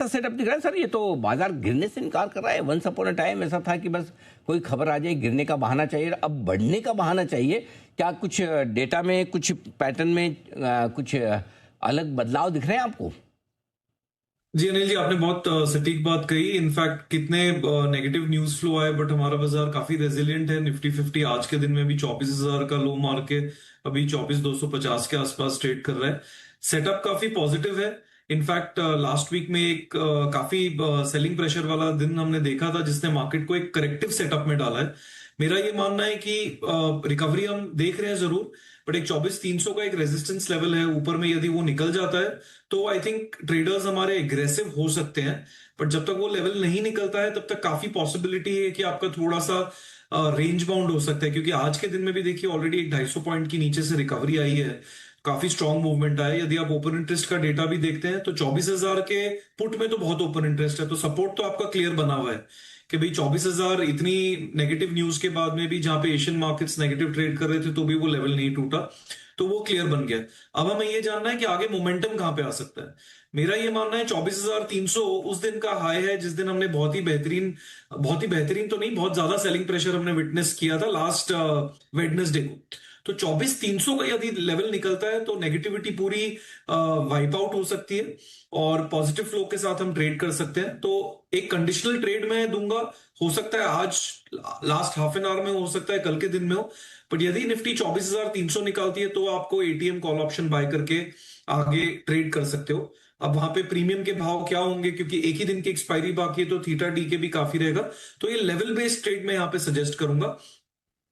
Setup दिख रहा है सर। ये तो बाजार गिरने से इनकार कर रहा है। वंस अपॉन अ टाइम ऐसा था कि बस कोई खबर आ जाए, गिरने का बहाना चाहिए, अब बढ़ने का बहाना चाहिए। क्या कुछ डेटा में, कुछ पैटर्न में कुछ अलग बदलाव दिख रहे हैं आपको? जी अनिल जी, आपने बहुत सटीक बात कही। इनफैक्ट कितने नेगेटिव न्यूज फ्लो आए, बट हमारा बाजार काफी रेजिलियंट है। निफ्टी 50 आज के दिन में भी 24,000 का लो मार के अभी 24,250 के आसपास ट्रेड कर रहा है। सेटअप काफी पॉजिटिव है। इनफैक्ट लास्ट वीक में एक काफी सेलिंग प्रेशर वाला दिन हमने देखा था, जिसने मार्केट को एक करेक्टिव सेटअप में डाला है। मेरा ये मानना है कि रिकवरी हम देख रहे हैं जरूर, बट एक 24,300 का एक रेजिस्टेंस लेवल है ऊपर में, यदि वो निकल जाता है तो आई थिंक ट्रेडर्स हमारे एग्रेसिव हो सकते हैं। बट जब तक वो लेवल नहीं निकलता है तब तक काफी पॉसिबिलिटी है कि आपका थोड़ा सा रेंज बाउंड हो सकता है, क्योंकि आज के दिन में भी देखिए ऑलरेडी एक 250 पॉइंट की नीचे से रिकवरी आई है। काफी स्ट्रॉन्ग मूवमेंट आया। यदि आप ओपन इंटरेस्ट का डेटा भी देखते हैं तो 24,000 के पुट में तो बहुत ओपन इंटरेस्ट है, तो सपोर्ट तो आपका क्लियर बना हुआ है कि भाई 24,000 इतनी नेगेटिव न्यूज के बाद में भी, जहां पे एशियन मार्केट्स नेगेटिव ट्रेड कर रहे थे तो भी वो लेवल नहीं टूटा, तो वो क्लियर बन गया। अब हमें ये जानना है कि आगे मोमेंटम कहां पे आ सकता है। मेरा ये मानना है 24,300 उस दिन का हाई है जिस दिन हमने बहुत ही बेहतरीन तो नहीं, बहुत ज्यादा सेलिंग प्रेशर हमने विटनेस किया था लास्ट वेडनेसडे को। तो 24,300 का यदि लेवल निकलता है तो नेगेटिविटी पूरी वाइप आउट हो सकती है और पॉजिटिव फ्लो के साथ हम ट्रेड कर सकते हैं। तो एक कंडीशनल ट्रेड मैं दूंगा, हो सकता है आज लास्ट हाफ एन आवर में, हो सकता है कल के दिन में हो। बट यदि निफ्टी 24,300 निकालती है तो आपको एटीएम कॉल ऑप्शन बाय करके आगे ट्रेड कर सकते हो। अब वहां पे प्रीमियम के भाव क्या होंगे, क्योंकि एक ही दिन की एक्सपायरी बाकी है, तो थीटा डी के भी काफी रहेगा। तो ये लेवल बेस्ड ट्रेड में यहां पे सजेस्ट करूंगा।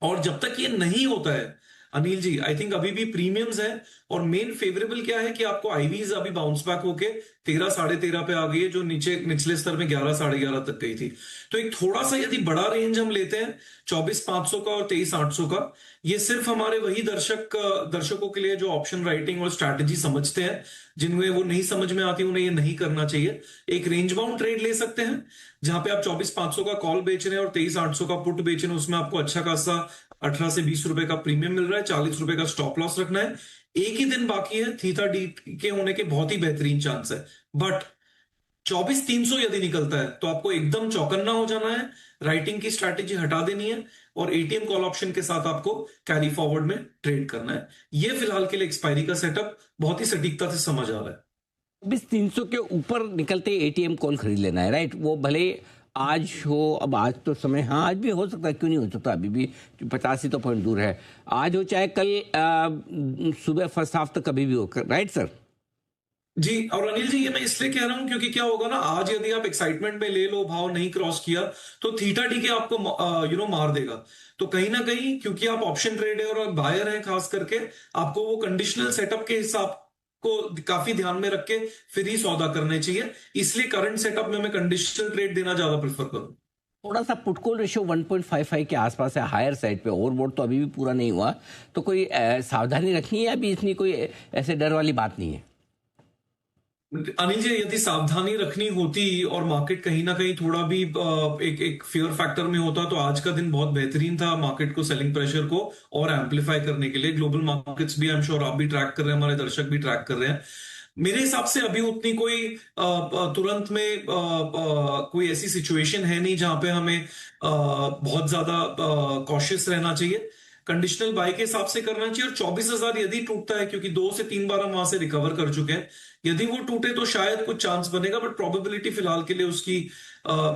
और जब तक ये नहीं होता है अनिल जी, आई थिंक अभी भी प्रीमियम्स है। और मेन फेवरेबल क्या है कि आपको आईवीज अभी बाउंस बैक होके 13 साढ़े 13 पे आ गई है, जो निचले स्तर में 11 साढ़े 11 तक गई थी। तो एक थोड़ा सा यदि बड़ा रेंज हम लेते हैं 24,500 का और 23,800 का, ये सिर्फ हमारे वही दर्शकों के लिए जो ऑप्शन राइटिंग और स्ट्रैटेजी समझते हैं। जिन्हें वो नहीं समझ में आती उन्हें ये नहीं करना चाहिए। एक रेंज बाउंड ट्रेड ले सकते हैं जहां पे आप 24,500 का कॉल बेच रहे हैं और 23,800 का पुट बेच रहे हैं, उसमें आपको अच्छा खासा 18 से 20 रुपए का प्रीमियम मिल रहा है। 40 रुपए का स्टॉप लॉस रखना है। एक ही दिन बाकी है, थीटा डी के होने के बहुत ही बेहतरीन चांस है। बट 24,300 यदि निकलता है तो आपको एकदम चौकन्ना हो जाना है, राइटिंग की स्ट्रैटेजी हटा देनी है और एटीएम कॉल ऑप्शन के साथ आपको कैरी फॉरवर्ड में ट्रेड करना है। यह फिलहाल के लिए एक्सपायरी का सेटअप बहुत ही सटीकता से समझ आ रहा है। 24,300 के ऊपर निकलते एटीएम कॉल खरीद लेना है, राइट? वो भले आज हो, अब आज तो समय, हाँ आज भी हो सकता है, क्यों नहीं हो सकता, अभी भी 50 ही तो पॉइंट दूर है। आज हो चाहे कल सुबह फर्स्ट हाफ तक कभी भी हो, राइट सर? जी, और अनिल जी ये मैं इसलिए कह रहा हूं क्योंकि क्या होगा ना, आज यदि आप एक्साइटमेंट में ले लो, भाव नहीं क्रॉस किया, तो थीटा डी के आपको मार देगा। तो कहीं ना कहीं क्योंकि आप ऑप्शन ट्रेड है और आप बायर हैं खास करके, आपको वो कंडीशनल सेटअप के हिसाब को काफी ध्यान में रख के फिर ही सौदा करने चाहिए। इसलिए करंट सेटअप में मैं कंडीशनल ट्रेड देना ज्यादा प्रेफर करूं। थोड़ा सा पुटकॉल रेशियो 1.55 के आसपास है, हायर साइड पे। ओवरबोट तो अभी भी पूरा नहीं हुआ, तो कोई सावधानी रखनी है अभी? इतनी कोई ऐसे डर वाली बात नहीं है। अनिल जी, यदि सावधानी रखनी होती और मार्केट कहीं ना कहीं थोड़ा भी एक फेयर फैक्टर में होता, तो आज का दिन बहुत बेहतरीन था मार्केट को सेलिंग प्रेशर को और एम्पलीफाई करने के लिए। ग्लोबल मार्केट्स भी, आई एम श्योर आप भी ट्रैक कर रहे हैं, हमारे दर्शक भी ट्रैक कर रहे हैं। मेरे हिसाब से अभी उतनी कोई तुरंत में कोई ऐसी सिचुएशन है नहीं जहां पे हमें बहुत ज्यादा कॉशियस रहना चाहिए। कंडीशनल बाय के हिसाब से करना चाहिए। और 24,000 यदि टूटता है, क्योंकि 2 से 3 बार हम वहां से रिकवर कर चुके हैं, यदि वो टूटे तो शायद कुछ चांस बनेगा, बट प्रोबेबिलिटी फिलहाल के लिए उसकी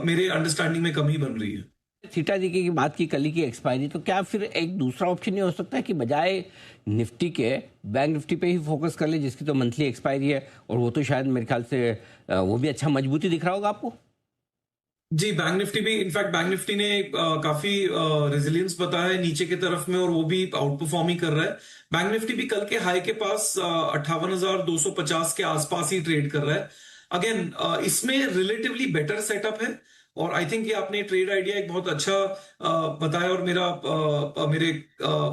मेरे अंडरस्टैंडिंग में कम ही बन रही है। थीटा जी की बात की, कल की एक्सपायरी, तो क्या फिर एक दूसरा ऑप्शन ये हो सकता है कि बजाय निफ्टी के बैंक निफ्टी पे ही फोकस कर ले, जिसकी तो मंथली एक्सपायरी है, और वो तो शायद मेरे ख्याल से वो भी अच्छा मजबूती दिख रहा होगा आपको? जी, बैंक निफ्टी भी, इनफैक्ट बैंक निफ्टी ने काफी रेजिलियंस बताया है नीचे की तरफ में, और वो भी आउट परफॉर्म ही कर रहा है। बैंक निफ्टी भी कल के हाई के पास 58,250 के आसपास ही ट्रेड कर रहा है। अगेन इसमें रिलेटिवली बेटर सेटअप है, और आई थिंक ये आपने ट्रेड आइडिया एक बहुत अच्छा बताया और मेरे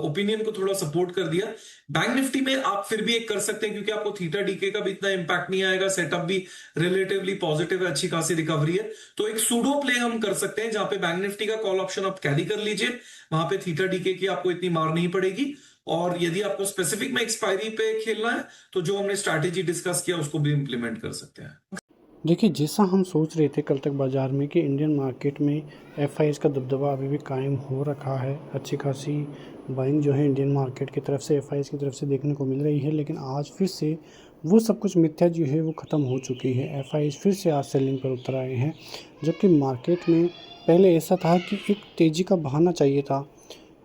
ओपिनियन को थोड़ा सपोर्ट कर दिया। बैंक निफ्टी में आप फिर भी एक कर सकते हैं, क्योंकि आपको थीटा डीके का भी इतना इंपैक्ट नहीं आएगा, सेटअप भी रिलेटिवली पॉजिटिव है, अच्छी खासी रिकवरी है। तो एक सूडो प्ले हम कर सकते हैं जहां पे बैंक निफ्टी का कॉल ऑप्शन आप कैरी कर लीजिए, वहां पे थीटा डीके की आपको इतनी मार नहीं पड़ेगी। और यदि आपको स्पेसिफिक में एक्सपायरी पे खेलना है तो जो हमने स्ट्रैटेजी डिस्कस किया उसको भी इंप्लीमेंट कर सकते हैं। देखिए, जैसा हम सोच रहे थे कल तक बाज़ार में कि इंडियन मार्केट में एफआईआईज़ का दबदबा अभी भी कायम हो रखा है। अच्छी खासी बाइंग जो है इंडियन मार्केट की तरफ से एफआईआईज़ की तरफ से देखने को मिल रही है, लेकिन आज फिर से वो सब कुछ मिथ्या जो है वो ख़त्म हो चुकी है। एफआईआईज़ फिर से आज सेलिंग पर उतर आए हैं, जबकि मार्केट में पहले ऐसा था कि एक तेज़ी का बहाना चाहिए था।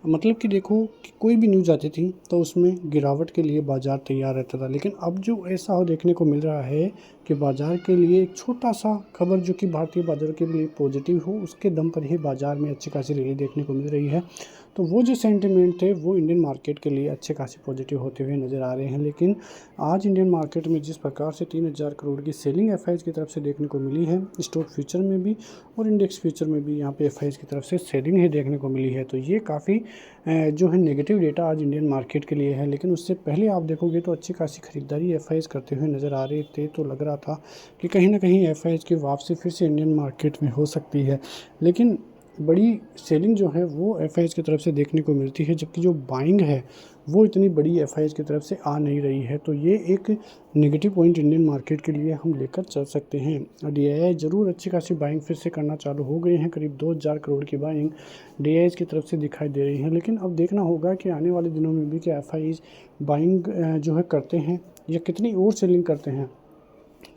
मतलब कि देखो कि कोई भी न्यूज़ आती थी तो उसमें गिरावट के लिए बाज़ार तैयार रहता था, लेकिन अब जो ऐसा हो देखने को मिल रहा है कि बाज़ार के लिए एक छोटा-सा खबर जो कि भारतीय बाज़ार के लिए पॉजिटिव हो, उसके दम पर ही बाज़ार में अच्छी खासी रैली देखने को मिल रही है। तो वो जो सेंटिमेंट थे वो इंडियन मार्केट के लिए अच्छे खासे पॉजिटिव होते हुए नज़र आ रहे हैं। लेकिन आज इंडियन मार्केट में जिस प्रकार से 3000 करोड़ की सेलिंग एफआईआईज़ की तरफ से देखने को मिली है, स्टॉक फ्यूचर में भी और इंडेक्स फ्यूचर में भी यहाँ पे एफआईआईज़ की तरफ से सेलिंग ही देखने को मिली है। तो ये काफ़ी जो है नेगेटिव डेटा आज इंडियन मार्केट के लिए है। लेकिन उससे पहले आप देखोगे तो अच्छी खासी खरीदारी एफआईआईज़ करते हुए नज़र आ रहे थे, तो लग रहा था कि कहीं न कहीं एफआईआईज़ की वापसी फिर से इंडियन मार्केट में हो सकती है। लेकिन बड़ी सेलिंग जो है वो एफआईआईज़ की तरफ से देखने को मिलती है, जबकि जो बाइंग है वो इतनी बड़ी एफआईआईज़ की तरफ से आ नहीं रही है। तो ये एक नेगेटिव पॉइंट इंडियन मार्केट के लिए हम लेकर चल सकते हैं। डीआईआई ज़रूर अच्छी खासी बाइंग फिर से करना चालू हो गए हैं, करीब 2000 करोड़ की बाइंग डीआईआईज़ की तरफ से दिखाई दे रही है। लेकिन अब देखना होगा कि आने वाले दिनों में भी क्या एफआईआईज़ बाइंग जो है करते हैं या कितनी और सेलिंग करते हैं,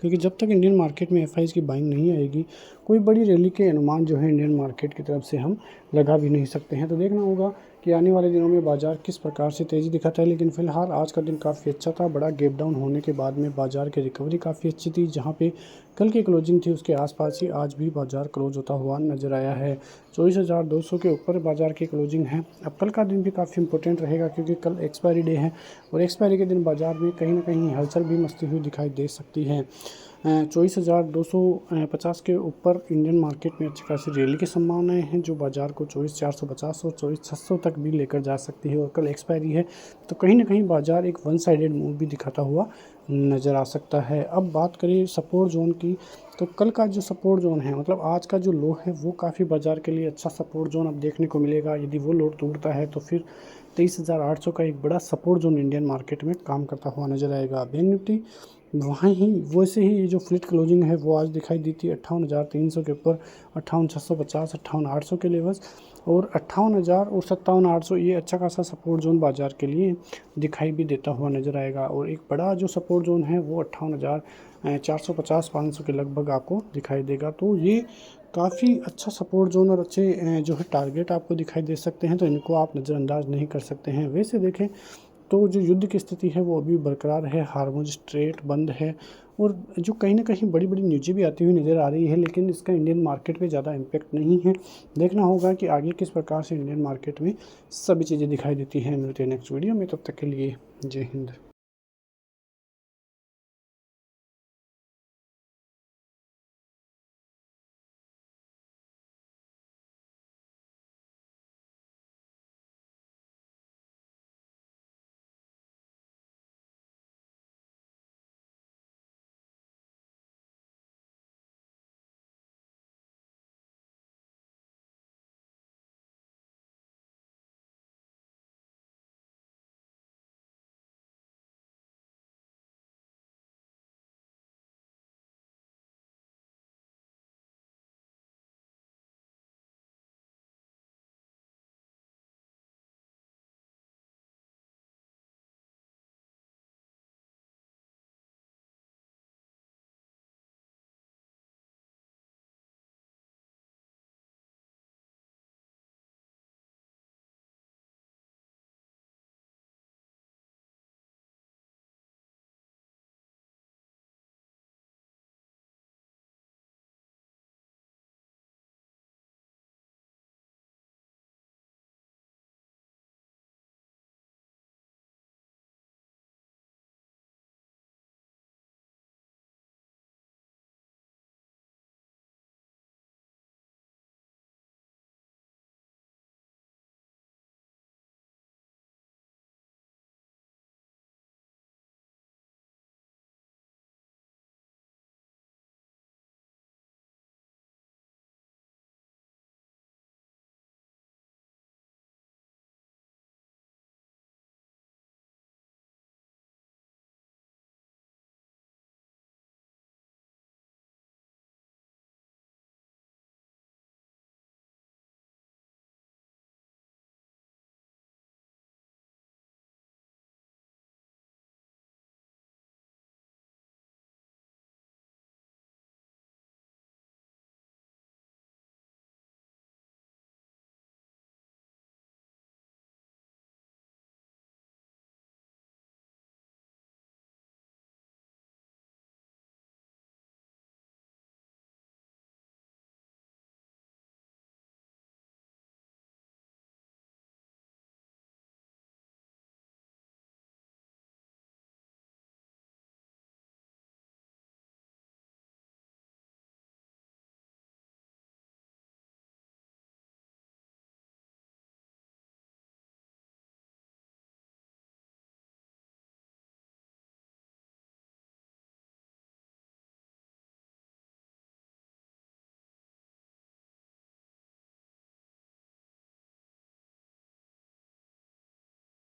क्योंकि जब तक इंडियन मार्केट में एफआईआईज़ की बाइंग नहीं आएगी, कोई बड़ी रैली के अनुमान जो है इंडियन मार्केट की तरफ से हम लगा भी नहीं सकते हैं। तो देखना होगा कि आने वाले दिनों में बाज़ार किस प्रकार से तेज़ी दिखाता है। लेकिन फ़िलहाल आज का दिन काफ़ी अच्छा था। बड़ा गैप डाउन होने के बाद में बाज़ार की रिकवरी काफ़ी अच्छी थी, जहाँ पे कल की क्लोजिंग थी उसके आसपास ही आज भी बाज़ार क्लोज होता हुआ नज़र आया है। 24,200 के ऊपर बाज़ार की क्लोजिंग है। अब कल का दिन भी काफ़ी इंपॉर्टेंट रहेगा, क्योंकि कल एक्सपायरी डे है और एक्सपायरी के दिन बाज़ार में कहीं न कहीं हलचल भी मचती हुई दिखाई दे सकती है। 24,250 के ऊपर इंडियन मार्केट में अच्छी खासी रैली की संभावनाएं हैं, जो बाज़ार को 24,450 और 24,600 तक भी लेकर जा सकती है। और कल एक्सपायरी है, तो कहीं ना कहीं बाज़ार एक वन साइडेड मूव भी दिखाता हुआ नज़र आ सकता है। अब बात करें सपोर्ट जोन की, तो कल का जो सपोर्ट जोन है, मतलब आज का जो लो है, वो काफ़ी बाज़ार के लिए अच्छा सपोर्ट जोन अब देखने को मिलेगा। यदि वो लो टूटता है तो फिर 23,800 का एक बड़ा सपोर्ट जोन इंडियन मार्केट में काम करता हुआ नज़र आएगा। बैंक निफ्टी वहाँ ही वैसे ही ये जो फ्लिट क्लोजिंग है वो आज दिखाई दी थी 58,300 के ऊपर, 58,650, 58,800 के लेवल्स, और 58,000 और 57,800 ये अच्छा खासा सपोर्ट जोन बाज़ार के लिए दिखाई भी देता हुआ नज़र आएगा। और एक बड़ा जो सपोर्ट जोन है वो 58,450, 500 के लगभग आपको दिखाई देगा। तो ये काफ़ी अच्छा सपोर्ट जोन और अच्छे जो है टारगेट आपको दिखाई दे सकते हैं, तो इनको आप नज़रअंदाज नहीं कर सकते हैं। वैसे देखें तो जो युद्ध की स्थिति है वो अभी बरकरार है, हार्मुज़ स्ट्रेट बंद है, और जो कहीं न कहीं बड़ी-बड़ी न्यूज़ें भी आती हुई नज़र आ रही है, लेकिन इसका इंडियन मार्केट पे ज़्यादा इम्पैक्ट नहीं है। देखना होगा कि आगे किस प्रकार से इंडियन मार्केट में सभी चीज़ें दिखाई देती हैं। मिलते हैं नेक्स्ट वीडियो में, तब तक के लिए जय हिंद।